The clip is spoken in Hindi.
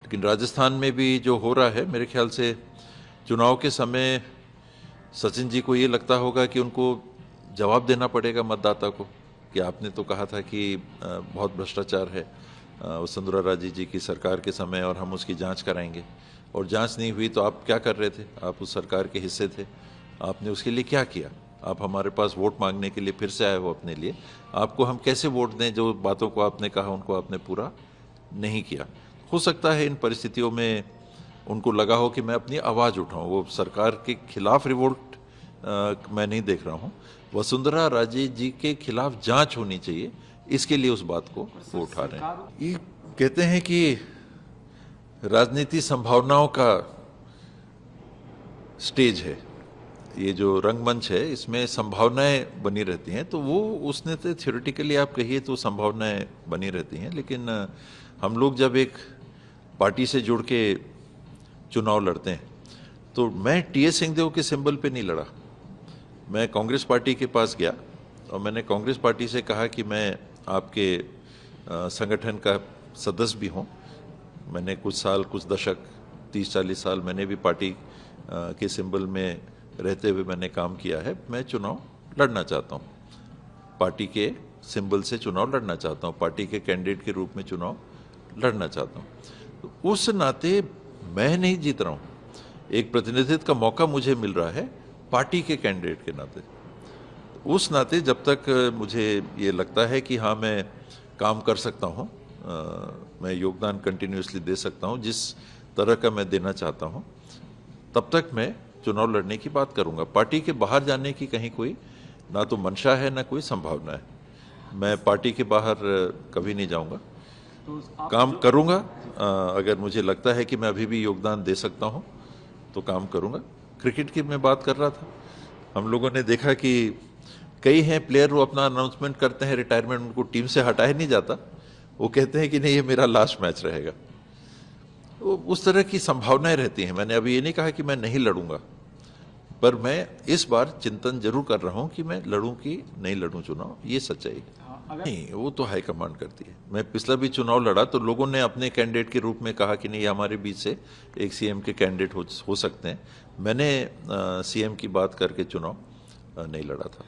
लेकिन राजस्थान में भी जो हो रहा है, मेरे ख्याल से चुनाव के समय सचिन जी को ये लगता होगा कि उनको जवाब देना पड़ेगा मतदाता को कि आपने तो कहा था कि बहुत भ्रष्टाचार है वसुंधरा राजे जी की सरकार के समय और हम उसकी जांच कराएंगे, और जांच नहीं हुई तो आप क्या कर रहे थे? आप उस सरकार के हिस्से थे, आपने उसके लिए क्या किया? आप हमारे पास वोट मांगने के लिए फिर से आए हो अपने लिए, आपको हम कैसे वोट दें? जो बातों को आपने कहा उनको आपने पूरा नहीं किया। हो सकता है इन परिस्थितियों में उनको लगा हो कि मैं अपनी आवाज़ उठाऊं, वो सरकार के खिलाफ रिवोल्ट मैं नहीं देख रहा हूं, वसुंधरा राजे जी के खिलाफ जांच होनी चाहिए, इसके लिए उस बात को वो उठा रहे हैं। ये कहते हैं कि राजनीति संभावनाओं का स्टेज है, ये जो रंगमंच है इसमें संभावनाएं बनी रहती हैं, तो वो उसने तो थ्योरेटिकली आप कहिए तो संभावनाएं बनी रहती हैं, लेकिन हम लोग जब एक पार्टी से जुड़ के चुनाव लड़ते हैं तो मैं टीएस सिंहदेव के सिंबल पे नहीं लड़ा। मैं कांग्रेस पार्टी के पास गया और मैंने कांग्रेस पार्टी से कहा कि मैं आपके संगठन का सदस्य भी हूँ, मैंने कुछ साल कुछ दशक 30-40 साल मैंने भी पार्टी के सिंबल में रहते हुए मैंने काम किया है, मैं चुनाव लड़ना चाहता हूँ, पार्टी के सिंबल से चुनाव लड़ना चाहता हूँ, पार्टी के कैंडिडेट के रूप में चुनाव लड़ना चाहता हूँ। तो उस नाते मैं नहीं जीत रहा हूँ, एक प्रतिनिधित्व का मौका मुझे मिल रहा है पार्टी के कैंडिडेट के नाते। उस नाते जब तक मुझे ये लगता है कि हाँ मैं काम कर सकता हूँ, मैं योगदान कंटिन्यूसली दे सकता हूँ जिस तरह का मैं देना चाहता हूँ, तब तक मैं चुनाव लड़ने की बात करूँगा। पार्टी के बाहर जाने की कहीं कोई ना तो मंशा है ना कोई संभावना है, मैं पार्टी के बाहर कभी नहीं जाऊँगा, काम करूँगा। अगर मुझे लगता है कि मैं अभी भी योगदान दे सकता हूँ तो काम करूँगा। क्रिकेट की मैं बात कर रहा था, हम लोगों ने देखा कि कई हैं प्लेयर वो अपना अनाउंसमेंट करते हैं रिटायरमेंट, उनको टीम से हटाया नहीं जाता, वो कहते हैं कि नहीं ये मेरा लास्ट मैच रहेगा। तो उस तरह की संभावनाएं रहती हैं। मैंने अभी ये नहीं कहा कि मैं नहीं लड़ूंगा, पर मैं इस बार चिंतन जरूर कर रहा हूं कि मैं लड़ूं कि नहीं लड़ूं चुनाव, ये सच्चाई है। नहीं, वो तो हाईकमांड करती है। मैं पिछला भी चुनाव लड़ा तो लोगों ने अपने कैंडिडेट के रूप में कहा कि नहीं हमारे बीच से एक सीएम के कैंडिडेट हो सकते हैं, मैंने सीएम की बात करके चुनाव नहीं लड़ा था।